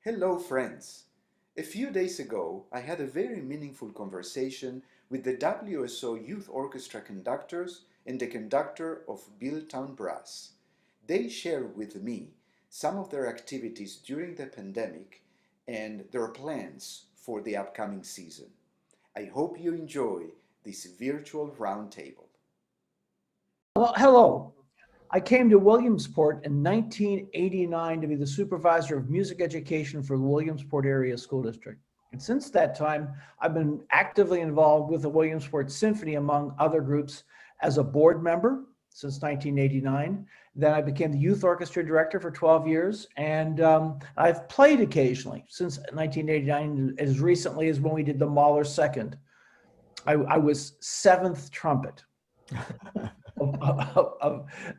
Hello, friends. A few days ago, I had a very meaningful conversation with the WSO Youth Orchestra conductors and the conductor of Billtown Brass. They shared with me some of their activities during the pandemic and their plans for the upcoming season. I hope you enjoy this virtual roundtable. Well, hello. I came to Williamsport in 1989 to be the supervisor of music education for the Williamsport Area School District. And since that time, I've been actively involved with the Williamsport Symphony, among other groups, as a board member since 1989. Then I became the youth orchestra director for 12 years, and I've played occasionally since 1989, as recently as when we did the Mahler Second. I was seventh trumpet.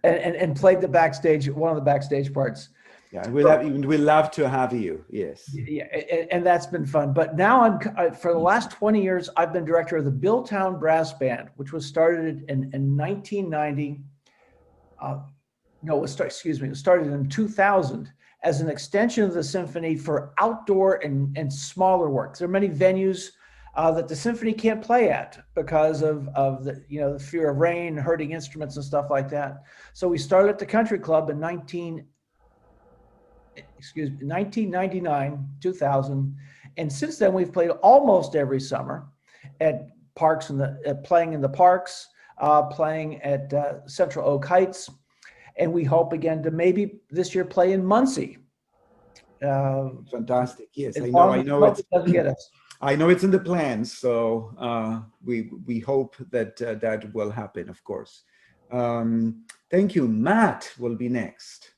And played the backstage, one of the backstage parts. Yeah, we'll love to have you. Yes. Yeah, and that's been fun. But now for the last 20 years, I've been director of the Billtown Brass Band, which was started in 1990. It was started in 2000 as an extension of the symphony for outdoor and smaller works. There are many venues that the symphony can't play at because of the fear of rain, hurting instruments and stuff like that. So we started at the country club in 1999, 2000. And since then we've played almost every summer at parks playing in the parks, playing at Central Oak Heights. And we hope again to maybe this year play in Muncie. Fantastic. Yes, I know it doesn't get us. I know it's in the plans, so we hope that that will happen, of course. Thank you. Matt will be next.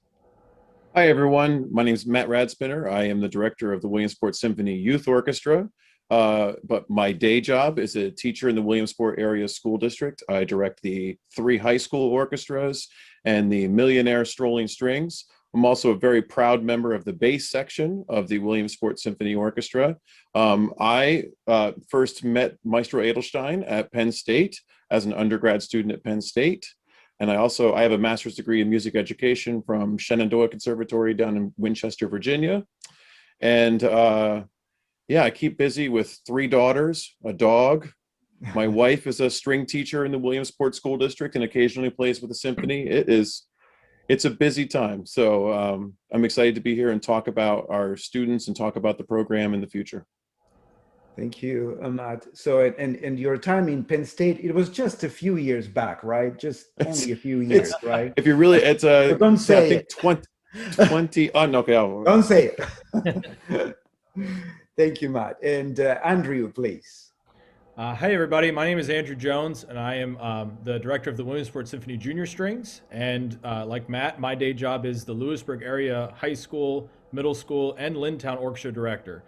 Hi, everyone. My name is Matt Radspinner. I am the director of the Williamsport Symphony Youth Orchestra, but my day job is a teacher in the Williamsport Area School District. I direct the 3 high school orchestras and the Millionaire Strolling Strings. I'm also a very proud member of the bass section of the Williamsport Symphony Orchestra. I first met Maestro Edelstein at Penn State as an undergrad student at Penn State. And I have a master's degree in music education from Shenandoah Conservatory down in Winchester, Virginia. And I keep busy with 3 daughters, a dog. My wife is a string teacher in the Williamsport School District and occasionally plays with the symphony. It's a busy time. So I'm excited to be here and talk about our students and talk about the program in the future. Thank you, Matt. So, and your time in Penn State, it was just a few years back, right? Just only a few years, right? If you really, it's a, don't say I think it. 20, oh, no, okay. Don't say it. Thank you, Matt. And Andrew, please. Hi, everybody. My name is Andrew Jones, and I am the director of the Williamsport Symphony Junior Strings. And like Matt, my day job is the Lewisburg Area High School, Middle School, and Lindtown Orchestra Director.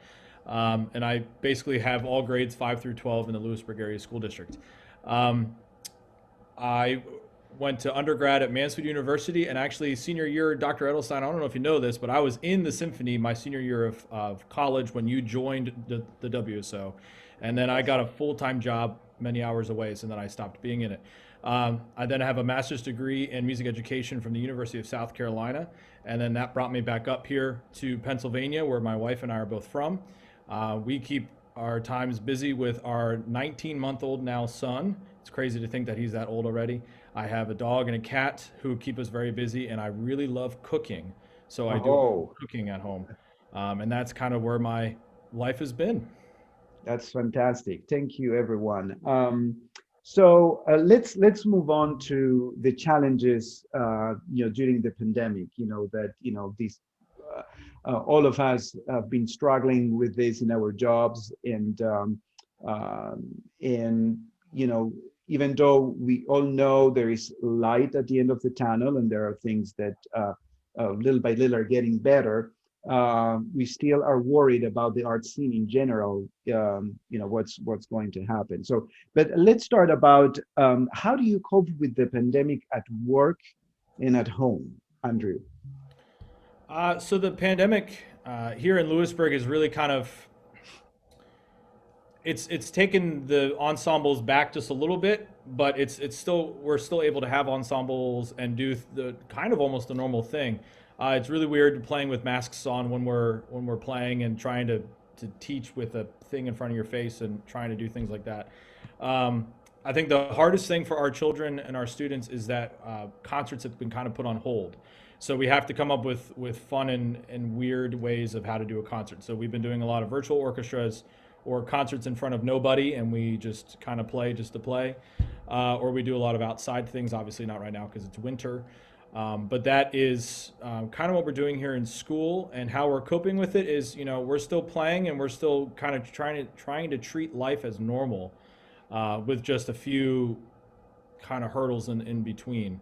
And I basically have all grades 5 through 12 in the Lewisburg Area School District. I went to undergrad at Mansfield University, and actually senior year, Dr. Edelstein, I don't know if you know this, but I was in the symphony my senior year of college when you joined the WSO. And then I got a full-time job many hours away, so then I stopped being in it. I then have a master's degree in music education from the University of South Carolina, and then that brought me back up here to Pennsylvania, where my wife and I are both from. We keep our times busy with our 19-month-old now son. It's crazy to think that he's that old already. I have a dog and a cat who keep us very busy, and I really love cooking, so I do cooking at home. And that's kind of where my life has been. That's fantastic. Thank you, everyone. So let's move on to the challenges, during the pandemic. These all of us have been struggling with this in our jobs, and even though we all know there is light at the end of the tunnel, and there are things that little by little are getting better. We still are worried about the art scene in general, what's going to happen. So, but let's start about how do you cope with the pandemic at work and at home, Andrew? So the pandemic here in Lewisburg is really kind of, it's taken the ensembles back just a little bit, but we're still able to have ensembles and do the kind of almost the normal thing. It's really weird playing with masks on when we're playing and trying to teach with a thing in front of your face and trying to do things like that. I think the hardest thing for our children and our students is that concerts have been kind of put on hold. So we have to come up with fun and weird ways of how to do a concert. So we've been doing a lot of virtual orchestras or concerts in front of nobody, and we just kind of play just to play. Or we do a lot of outside things, obviously not right now because it's winter. But that is kind of what we're doing here in school, and how we're coping with it is, we're still playing and we're still kind of trying to treat life as normal, with just a few kind of hurdles in between.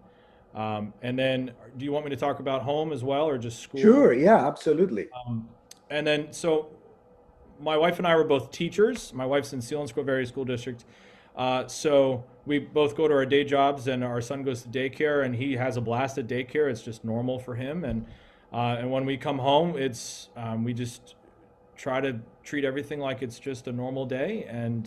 And then, do you want me to talk about home as well, or just school? Sure, yeah, absolutely. And then, so my wife and I were both teachers. My wife's in Seal and Square Valley School District. So we both go to our day jobs, and our son goes to daycare, and he has a blast at daycare. It's just normal for him. And when we come home, it's we just try to treat everything like it's just a normal day. And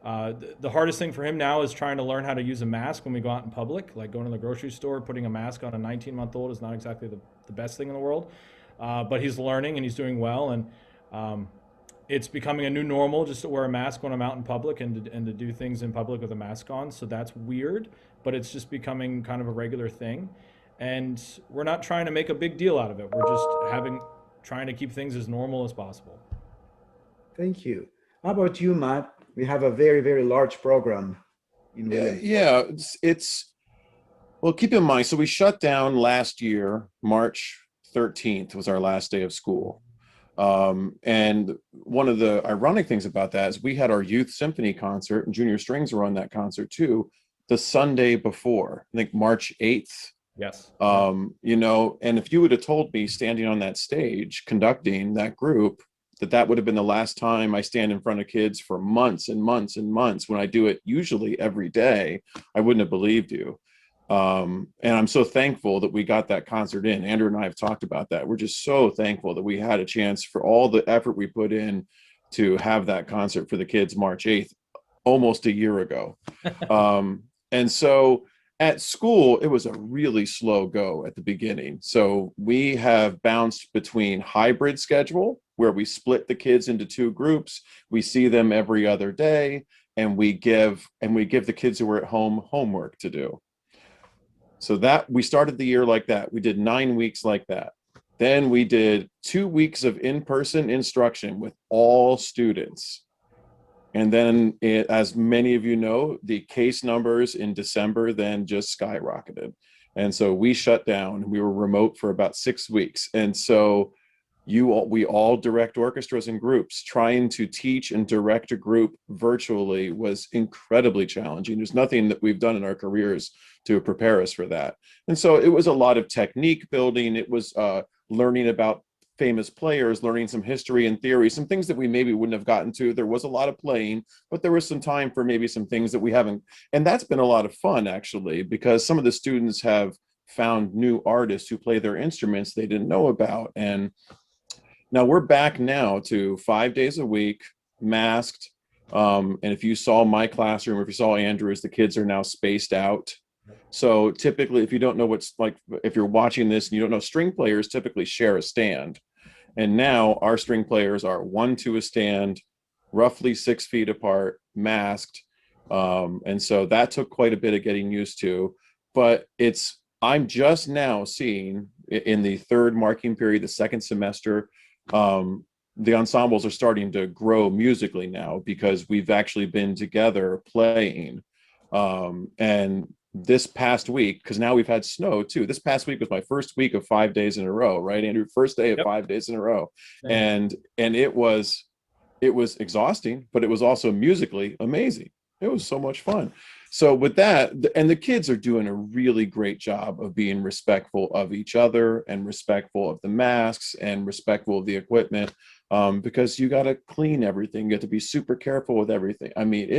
the hardest thing for him now is trying to learn how to use a mask when we go out in public. Like going to the grocery store, putting a mask on a 19-month-old is not exactly the best thing in the world. But he's learning and he's doing well. And it's becoming a new normal just to wear a mask when I'm out in public and to do things in public with a mask on. So that's weird, but it's just becoming kind of a regular thing. And we're not trying to make a big deal out of it. We're just trying to keep things as normal as possible. Thank you. How about you, Matt? We have a very, very large program in Williamsport. Yeah, it's well, keep in mind, so we shut down last year. March 13th was our last day of school. And one of the ironic things about that is we had our youth symphony concert, and junior strings were on that concert too, the Sunday before, I think March 8th. Yes. And if you would have told me standing on that stage conducting that group that would have been the last time I stand in front of kids for months and months and months, when I do it usually every day, I wouldn't have believed you. And I'm so thankful that we got that concert in. Andrew and I have talked about that. We're just so thankful that we had a chance, for all the effort we put in to have that concert for the kids March 8th, almost a year ago. And so at school, it was a really slow go at the beginning. So we have bounced between hybrid schedule, where we split the kids into two groups. We see them every other day, and we give the kids who are at home homework to do. So that we started the year like that. We did 9 weeks like that. Then we did 2 weeks of in-person instruction with all students. And then, as many of you know, the case numbers in December then just skyrocketed. And so we shut down. We were remote for about 6 weeks. And so we all direct orchestras and groups. Trying to teach and direct a group virtually was incredibly challenging. There's nothing that we've done in our careers to prepare us for that. And so it was a lot of technique building. It was learning about famous players, learning some history and theory, some things that we maybe wouldn't have gotten to. There was a lot of playing, but there was some time for maybe some things that we haven't. And that's been a lot of fun, actually, because some of the students have found new artists who play their instruments they didn't know about. And now we're back now to 5 days a week, masked. And if you saw my classroom, or if you saw Andrew's, the kids are now spaced out. So typically, if you don't know what's like, if you're watching this and you don't know, string players typically share a stand. And now our string players are 1 to a stand, roughly 6 feet apart, masked. And so that took quite a bit of getting used to. But I'm just now seeing in the third marking period, the second semester, the ensembles are starting to grow musically now, because we've actually been together playing. And this past week, because now we've had snow too. This past week was my first week of 5 days in a row, right, Andrew? First day of 5 days in a row. And it was exhausting, but it was also musically amazing. It was so much fun. So with that, and the kids are doing a really great job of being respectful of each other and respectful of the masks and respectful of the equipment, because you got to clean everything. You have to be super careful with everything. I mean,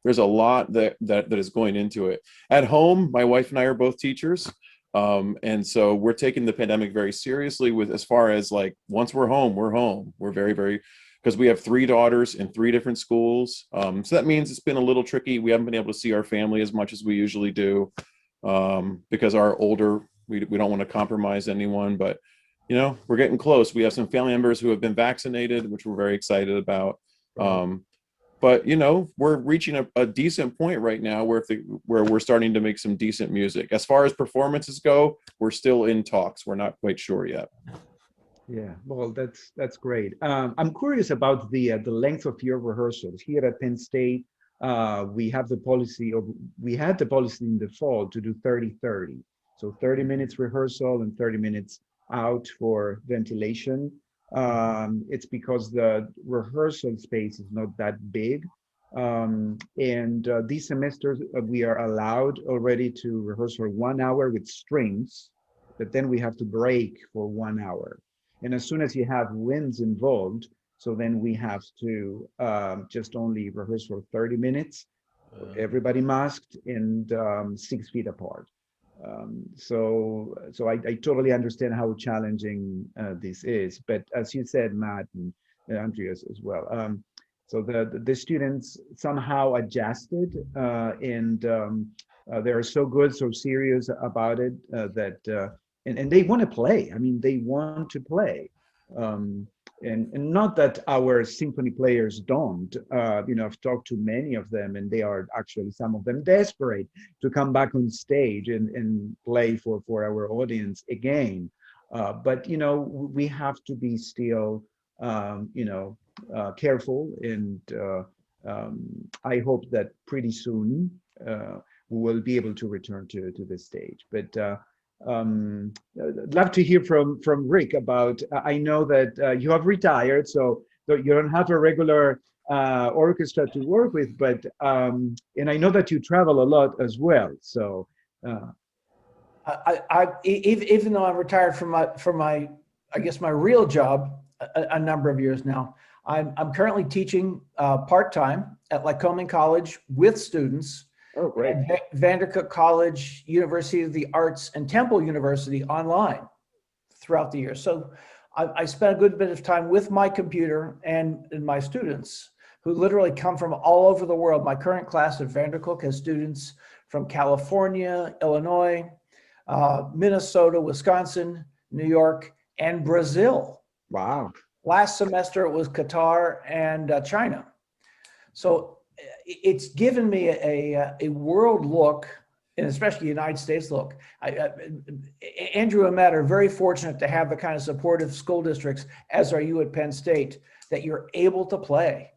there's a lot that is going into it. At home, my wife and I are both teachers. And so we're taking the pandemic very seriously, with as far as like, once we're home, we're home. We're very, very, because we have 3 daughters in 3 different schools. So that means it's been a little tricky. We haven't been able to see our family as much as we usually do, because our older We don't want to compromise anyone, but we're getting close. We have some family members who have been vaccinated, which we're very excited about. But we're reaching a decent point right now where we're starting to make some decent music. As far as performances go, we're still in talks. We're not quite sure yet. Yeah, well, that's great. I'm curious about the length of your rehearsals here at Penn State. We had the policy in the fall to do 30-30. So 30 minutes rehearsal and 30 minutes out for ventilation. It's because the rehearsal space is not that big. And these semesters, we are allowed already to rehearse for 1 hour with strings, but then we have to break for 1 hour. And as soon as you have winds involved, so then we have to just only rehearse for 30 minutes, everybody masked and 6 feet apart. So I totally understand how challenging this is. But as you said, Matt and Andreas as well. So the students somehow adjusted and they're so good, so serious about it that and they want to play. I mean, they want to play. And not that our symphony players don't. I've talked to many of them, and they are actually, some of them, desperate to come back on stage and play for our audience again. But we have to be still careful, and I hope that pretty soon we will be able to return to the stage. But I'd love to hear from Rick about, I know that you have retired, so you don't have a regular orchestra to work with, but and I know that you travel a lot as well. So even though I'm retired from my I guess my real job a number of years now, I'm currently teaching part-time at Lycoming College with students. oh, great. Vandercook College, University of the Arts, and Temple University online throughout the year. So I spent a good bit of time with my computer and my students, who literally come from all over the world. My current class at Vandercook has students from California, Illinois, Minnesota, Wisconsin, New York, and Brazil. Wow. Last semester it was Qatar and China. So it's given me a world look, and especially a United States look. Andrew and Matt are very fortunate to have the kind of supportive school districts, as are you at Penn State, that you're able to play.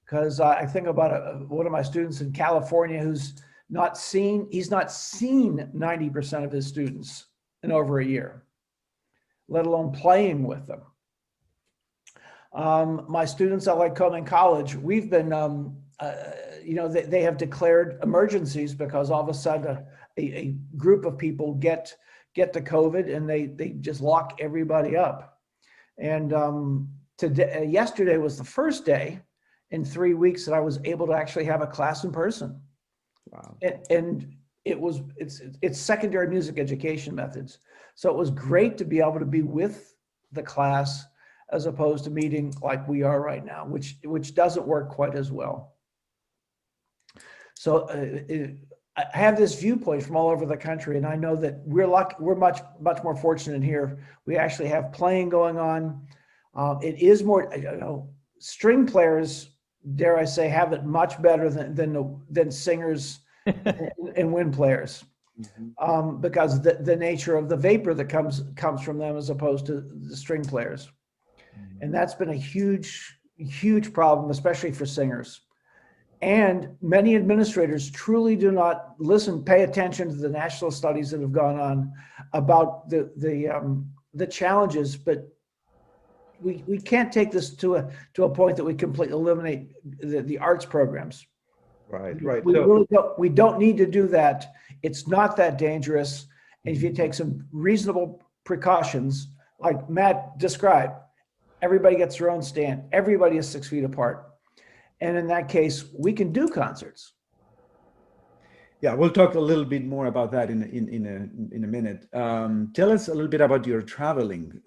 Because I think about one of my students in California who's he's not seen 90% of his students in over a year, let alone playing with them. My students at Lycoming College, we've been, they have declared emergencies because all of a sudden a group of people get the COVID and they just lock everybody up. And yesterday was the first day in 3 weeks that I was able to actually have a class in person. Wow. And it's secondary music education methods. So it was great to be able to be with the class as opposed to meeting like we are right now, which doesn't work quite as well. So I have this viewpoint from all over the country, and I know that we're much more fortunate here. We actually have playing going on. It is more, string players, dare I say, have it much better than singers and wind players. Mm-hmm. Because the nature of the vapor that comes from them as opposed to the string players. Mm-hmm. And that's been a huge problem, especially for singers. And many administrators truly do not pay attention to the national studies that have gone on about the challenges, but we can't take this to a point that we completely eliminate the arts programs. Right. We don't need to do that. It's not that dangerous. And if you take some reasonable precautions, like Matt described, everybody gets their own stand. Everybody is 6 feet apart. And in that case, we can do concerts. Yeah, we'll talk a little bit more about that in a minute. Tell us a little bit about your traveling,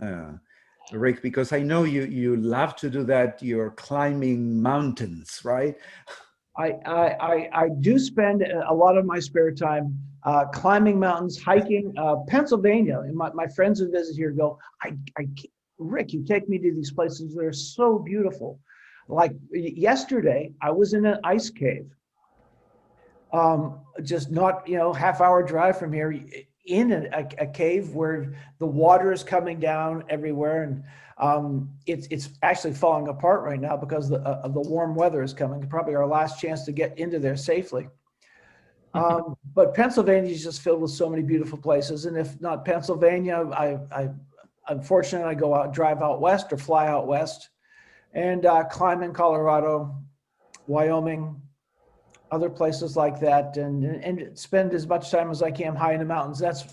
Rick, because I know you love to do that. You're climbing mountains, right? I do spend a lot of my spare time climbing mountains, hiking. Pennsylvania, and my friends who visit here go, Rick, you take me to these places that are so beautiful. Like yesterday, I was in an ice cave, just not, half-hour drive from here, in a cave where the water is coming down everywhere, and it's actually falling apart right now because of the warm weather is coming. Probably our last chance to get into there safely. But Pennsylvania is just filled with so many beautiful places, and if not Pennsylvania, I unfortunately I go out, drive out west, or fly out west, and climb in Colorado, Wyoming, other places like that, and spend as much time as I can high in the mountains. That's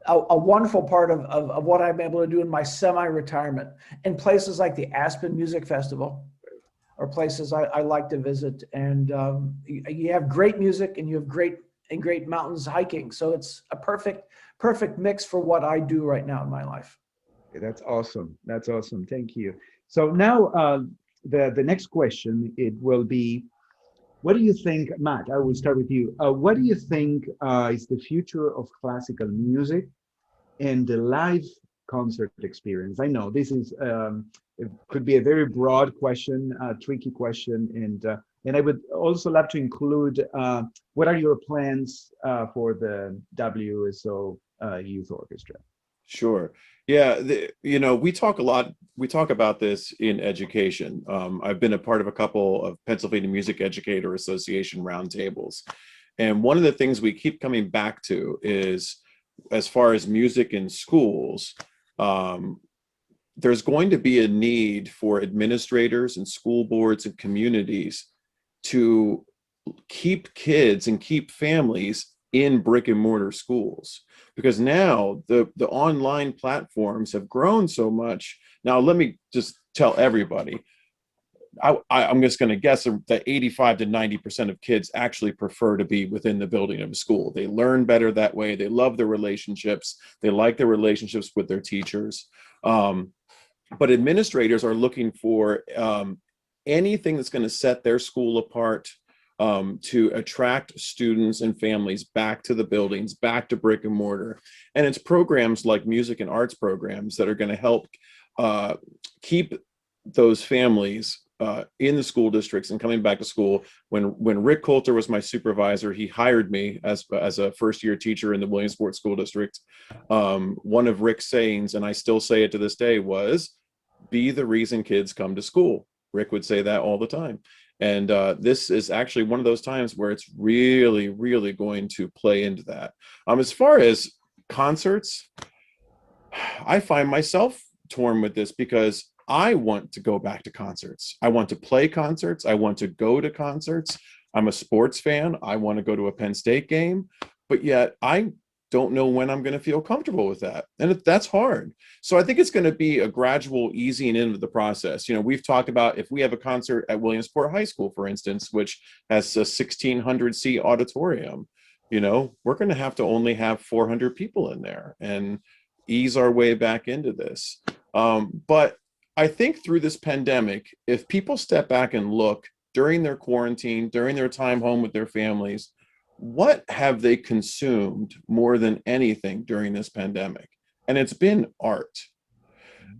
a wonderful part of what I'm able to do in my semi-retirement. And places like the Aspen Music Festival are places I like to visit. And you have great music, and you have great mountains hiking. So it's a perfect mix for what I do right now in my life. That's awesome. That's awesome. Thank you. So now the next question, it will be, what do you think, Matt? I will start with you. What do you think is the future of classical music and the live concert experience? I know this is it could be a very broad question, tricky question, and I would also love to include what are your plans for the WSO Youth Orchestra? Sure. Yeah, we talk a lot. We talk about this in education. I've been a part of a couple of Pennsylvania Music Educator Association roundtables. And one of the things we keep coming back to is, as far as music in schools, there's going to be a need for administrators and school boards and communities to keep kids and keep families in brick and mortar schools, because now the online platforms have grown so much. Now, let me just tell everybody, I'm just going to guess that 85 to 90% of kids actually prefer to be within the building of a school. They learn better that way. They love the relationships. They like the relationships with their teachers. But administrators are looking for anything that's going to set their school apart, to attract students and families back to the buildings, back to brick and mortar. And it's programs like music and arts programs that are going to help keep those families in the school districts and coming back to school. When Rick Coulter was my supervisor, he hired me as a first-year teacher in the Williamsport School District. One of Rick's sayings, and I still say it to this day, was, "Be the reason kids come to school." Rick would say that all the time. And this is actually one of those times where it's really, really going to play into that. As far as concerts, I find myself torn with this, because I want to go back to concerts. I want to play concerts. I want to go to concerts. I'm a sports fan. I want to go to a Penn State game, but yet I don't know when I'm going to feel comfortable with that. And that's hard. So I think it's going to be a gradual easing into the process. We've talked about, if we have a concert at Williamsport High School, for instance, which has a 1,600 seat auditorium, we're going to have to only have 400 people in there and ease our way back into this. But I think through this pandemic, if people step back and look during their quarantine, during their time home with their families, what have they consumed more than anything during this pandemic? And it's been art.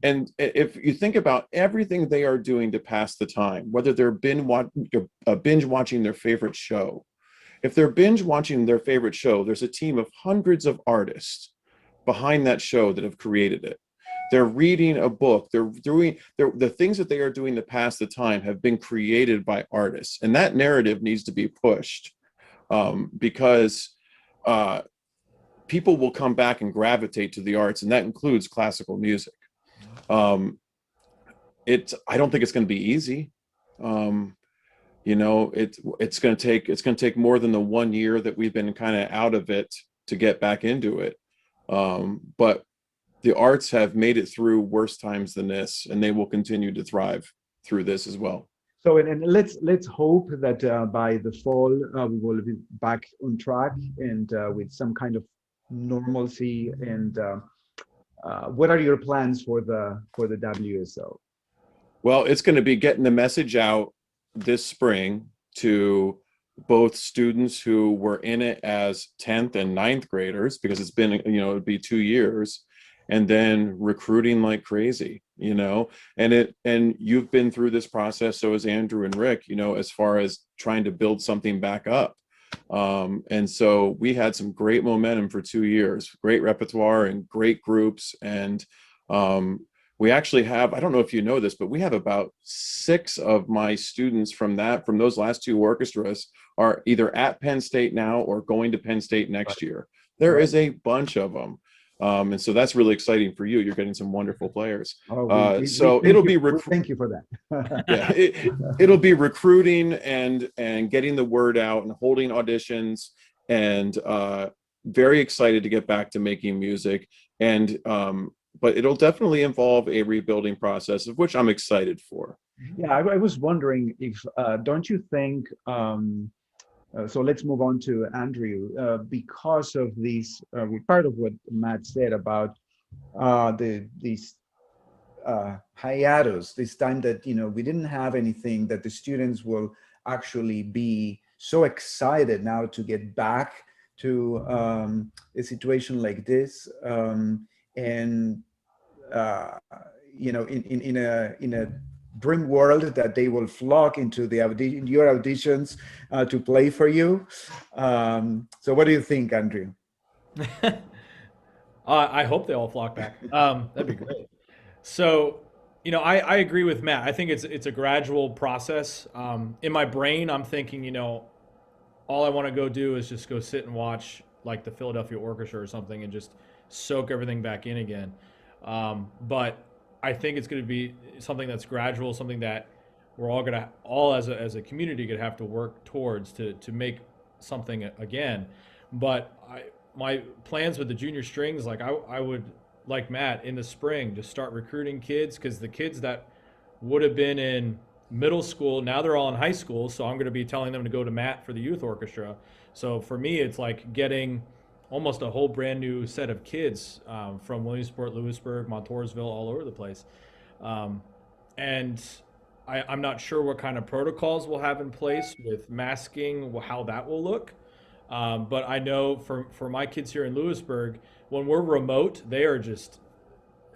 And if you think about everything they are doing to pass the time, whether they're binge watching their favorite show, if they're binge watching their favorite show, there's a team of hundreds of artists behind that show that have created it. They're reading a book. The things that they are doing to pass the time have been created by artists. And that narrative needs to be pushed. Because people will come back and gravitate to the arts, and that includes classical music. I don't think it's going to be easy. It's going to take more than the 1 year that we've been kind of out of it to get back into it. But the arts have made it through worse times than this, and they will continue to thrive through this as well. So, and let's hope that by the fall we will be back on track and with some kind of normalcy. And what are your plans for the WSO? Well, it's going to be getting the message out this spring to both students who were in it as 10th and 9th graders, because it's been, it'd be 2 years, and then recruiting like crazy, and you've been through this process. So as Andrew and Rick, as far as trying to build something back up. And so we had some great momentum for 2 years, great repertoire and great groups. And we actually have, I don't know if you know this, but we have about 6 of my students from those last 2 orchestras are either at Penn State now or going to Penn State next year. There is a bunch of them. And so that's really exciting for you. You're getting some wonderful players. It'll be thank you for that. Yeah, it'll be recruiting and getting the word out and holding auditions, and very excited to get back to making music. And but it'll definitely involve a rebuilding process, of which I'm excited for. Yeah, I was wondering if don't you think? So let's move on to Andrew. Because of these, part of what Matt said about these hiatus, this time that we didn't have anything, that the students will actually be so excited now to get back to a situation like this, and in a dream world that they will flock into your auditions to play for you. So what do you think, Andrew? I hope they all flock back. That'd be great. So, I agree with Matt. I think it's a gradual process. In my brain, I'm thinking, all I want to go do is just go sit and watch like the Philadelphia Orchestra or something and just soak everything back in again. But I think it's going to be something that's gradual, something that we're all as a community could have to work towards to make something again. But my plans with the junior strings, like I would, like Matt, in the spring just start recruiting kids, because the kids that would have been in middle school, now they're all in high school. So I'm going to be telling them to go to Matt for the youth orchestra. So for me, it's like getting almost a whole brand new set of kids from Williamsport, Lewisburg, Montoursville, all over the place. And I'm not sure what kind of protocols we'll have in place with masking, how that will look. But I know for my kids here in Lewisburg, when we're remote, they are just,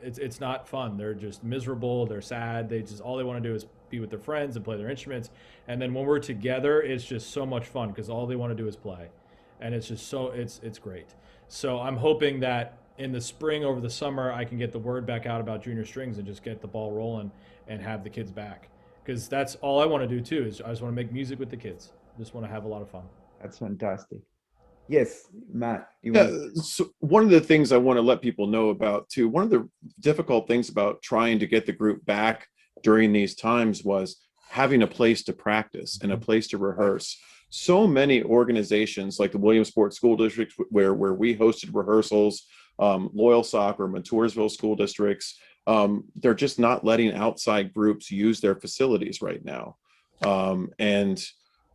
it's not fun. They're just miserable. They're sad. All they want to do is be with their friends and play their instruments. And then when we're together, it's just so much fun because all they want to do is play. And it's just it's great. So I'm hoping that in the spring, over the summer, I can get the word back out about junior strings and just get the ball rolling and have the kids back. Because that's all I want to do too, is I just want to make music with the kids. Just want to have a lot of fun. That's fantastic. Yes, Matt. So one of the things I want to let people know about too, one of the difficult things about trying to get the group back during these times was having a place to practice and a place to rehearse. So many organizations like the Williamsport School District, where we hosted rehearsals, Loyal Soccer, Montoursville school districts, they're just not letting outside groups use their facilities right now. And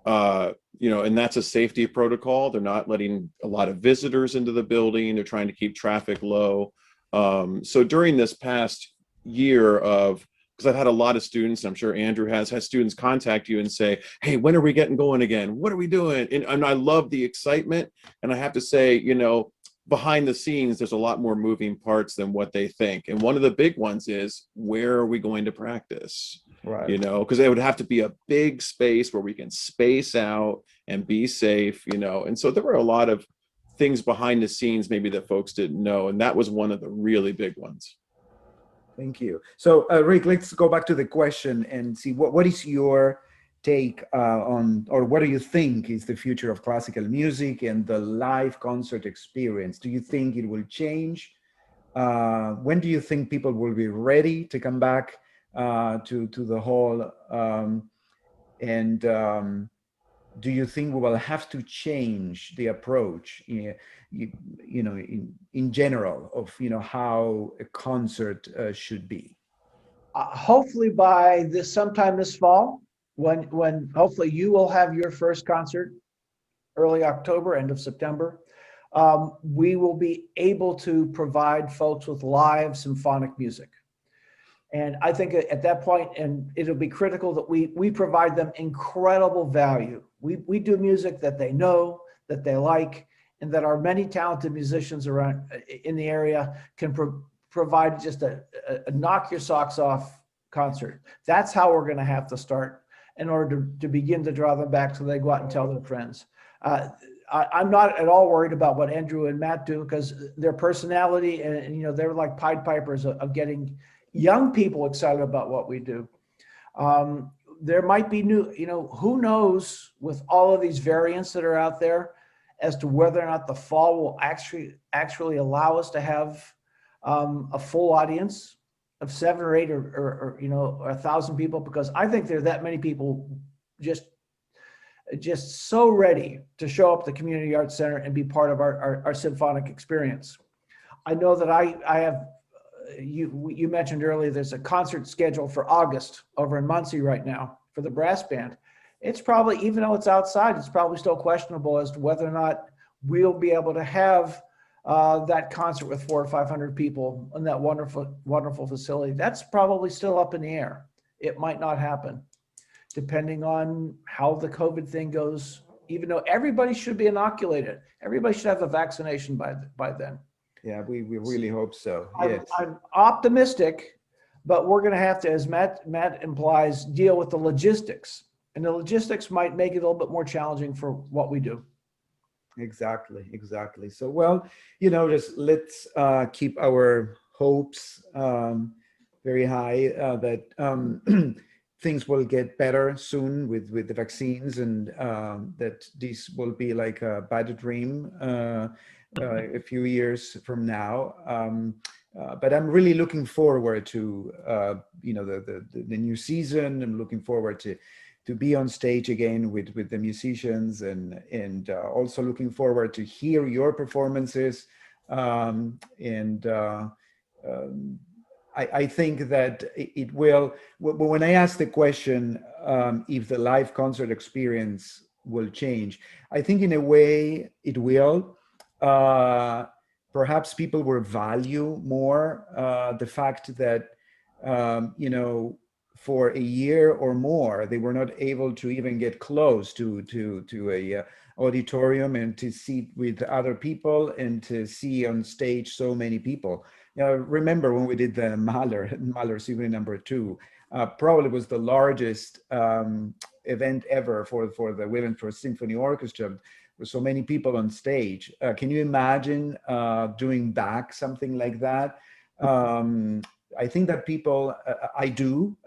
that's a safety protocol. They're not letting a lot of visitors into the building. They're trying to keep traffic low. So during this past year because I've had a lot of students, I'm sure Andrew has students contact you and say, hey, when are we getting going again? What are we doing? And I love the excitement. And I have to say, behind the scenes, there's a lot more moving parts than what they think. And one of the big ones is, where are we going to practice? Right. Because it would have to be a big space where we can space out and be safe, And so there were a lot of things behind the scenes maybe that folks didn't know. And that was one of the really big ones. Thank you. So Rick, let's go back to the question and see what is your take on, or what do you think is the future of classical music and the live concert experience? Do you think it will change? When do you think people will be ready to come back to the hall? Do you think we will have to change the approach, in general, of how a concert should be? Hopefully by sometime this fall, when hopefully you will have your first concert, early October, end of September, we will be able to provide folks with live symphonic music. And I think at that point, and it'll be critical that we provide them incredible value. We do music that they know, that they like, and that our many talented musicians around in the area can provide just a knock your socks off concert. That's how we're going to have to start in order to begin to draw them back so they go out and tell their friends. I'm not at all worried about what Andrew and Matt do, because their personality and you know, they're like Pied Pipers of getting young people excited about what we do. There might be new, you know, who knows with all of these variants that are out there as to whether or not the fall will actually allow us to have a full audience of 7 or 8 or you know, or 1,000 people, because I think there are that many people just so ready to show up at the Community Arts Center and be part of our symphonic experience. I know that I have, you mentioned earlier, there's a concert scheduled for August over in Muncie right now for the brass band. It's probably, even though it's outside, it's probably still questionable as to whether or not we'll be able to have that concert with 400 or 500 people in that wonderful facility. That's probably still up in the air. It might not happen, depending on how the COVID thing goes, even though everybody should be inoculated. Everybody should have a vaccination by then. Yeah, we really hope so. Yes. I'm optimistic, but we're going to have to, as Matt implies, deal with the logistics. And the logistics might make it a little bit more challenging for what we do. Exactly. So, well, you know, just let's keep our hopes very high that things will get better soon with the vaccines, and that this will be like a bad dream a few years from now. But I'm really looking forward to you know, the new season. I'm looking forward to be on stage again with the musicians, and also looking forward to hear your performances. I think that it will, when I ask the question if the live concert experience will change, I think in a way it will. Perhaps people will value more the fact that, you know, for a year or more, they were not able to even get close to a auditorium and to sit with other people and to see on stage so many people. Remember when we did the Mahler Symphony No. 2, probably was the largest event ever for the Williamsport Symphony Orchestra, with so many people on stage. Can you imagine doing back something like that? I think that people, I do,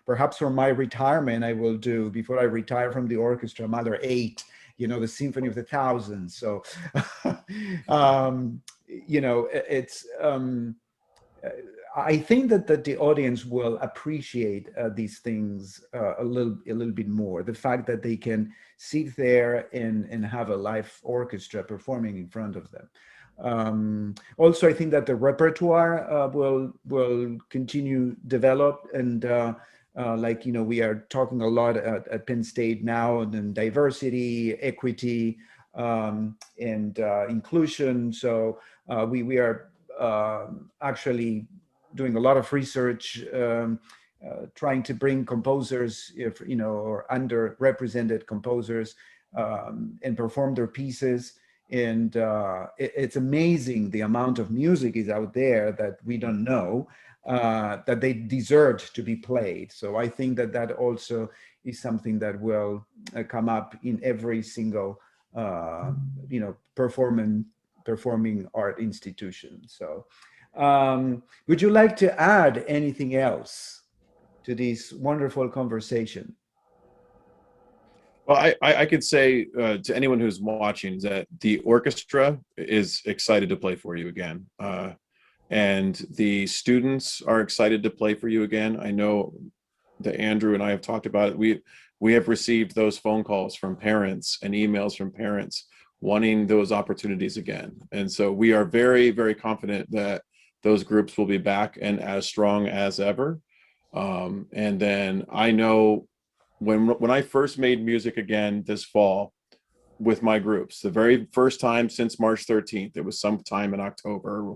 perhaps for my retirement, I will do, before I retire from the orchestra, Mahler 8, you know, the Symphony of the Thousands. So, you know, it's, I think that the audience will appreciate these things a little bit more. The fact that they can sit there and have a live orchestra performing in front of them. Also, I think that the repertoire will continue develop, and like, you know, we are talking a lot at Penn State now, and diversity, equity, and inclusion. So we are actually doing a lot of research, trying to bring composers, if you know, or underrepresented composers, and perform their pieces. And it's amazing the amount of music is out there that we don't know, that they deserve to be played. So I think that also is something that will come up in every single, you know, performing art institution. So would you like to add anything else to this wonderful conversation? Well, I could say to anyone who's watching that the orchestra is excited to play for you again. And the students are excited to play for you again. I know that Andrew and I have talked about it. We have received those phone calls from parents and emails from parents wanting those opportunities again. And so we are very, very confident that those groups will be back and as strong as ever. And then I know when I first made music again this fall with my groups, the very first time since March 13th, it was sometime in October,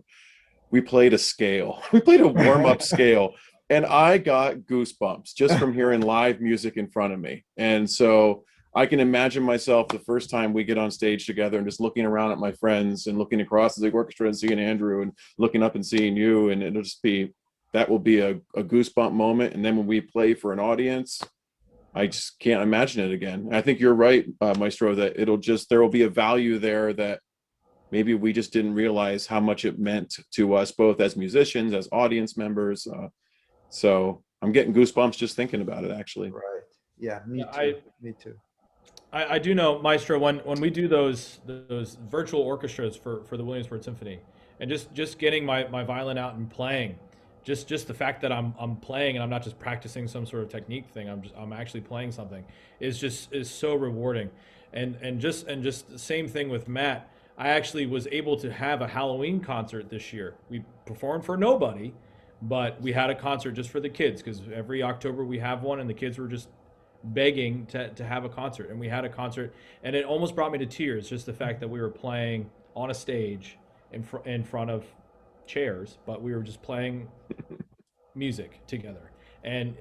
we played a scale. We played a warm-up scale And I got goosebumps just from hearing live music in front of me. And so I can imagine myself the first time we get on stage together and just looking around at my friends and looking across the orchestra and seeing Andrew and looking up and seeing you. And it'll just be, that will be a goosebump moment. And then when we play for an audience, I just can't imagine it again. I think you're right, Maestro, that there will be a value there that maybe we just didn't realize how much it meant to us, both as musicians, as audience members. So I'm getting goosebumps just thinking about it, actually. Right. Yeah, me Yeah, too. Me too. I do know, Maestro, when we do those virtual orchestras for the Williamsport Symphony, and just getting my violin out and playing, just the fact that I'm playing and I'm not just practicing some sort of technique thing, I'm actually playing something, is so rewarding. And just the same thing with Matt. I actually was able to have a Halloween concert this year. We performed for nobody, but we had a concert just for the kids, because every October we have one, and the kids were just begging to have a concert, and we had a concert, and it almost brought me to tears, just the fact that we were playing on a stage in front of chairs, but we were just playing music together. And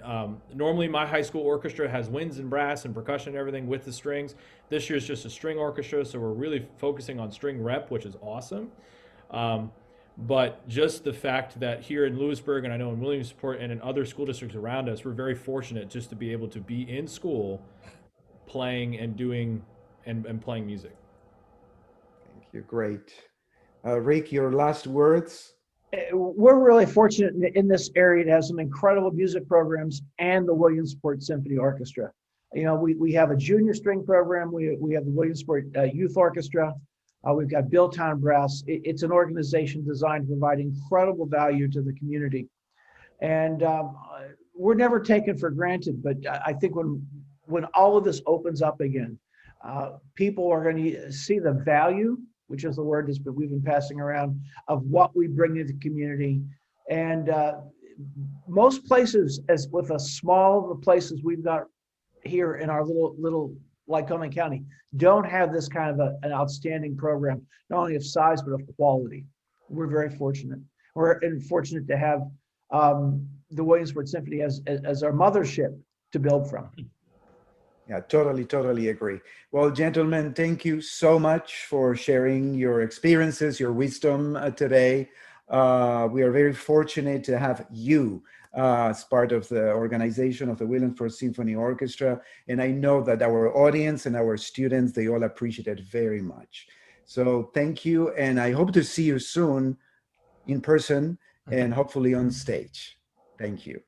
normally my high school orchestra has winds and brass and percussion and everything with the strings. This year's just a string orchestra, so we're really focusing on string rep, which is awesome. But just the fact that here in Lewisburg, and I know in Williamsport and in other school districts around us, we're very fortunate just to be able to be in school playing and doing and playing music. Thank you. Great. Rick, your last words? We're really fortunate in this area to have some incredible music programs and the Williamsport Symphony Orchestra. You know, we have a junior string program. We have the Williamsport Youth Orchestra. We've got Billtown Brass. It's an organization designed to provide incredible value to the community. And we're never taken for granted, but I think when all of this opens up again, people are going to see the value, which is the word that we've been passing around, of what we bring to the community. And most places, as with a small of the places we've got here in our little Lycoming County, don't have this kind of an outstanding program, not only of size, but of quality. We're very fortunate. We're fortunate to have the Williamsport Symphony as our mothership to build from. Yeah, totally agree. Well, gentlemen, thank you so much for sharing your experiences, your wisdom today. We are very fortunate to have you as part of the organization of the Williamsport Symphony Orchestra. And I know that our audience and our students, they all appreciate it very much. So thank you. And I hope to see you soon in person and hopefully on stage. Thank you.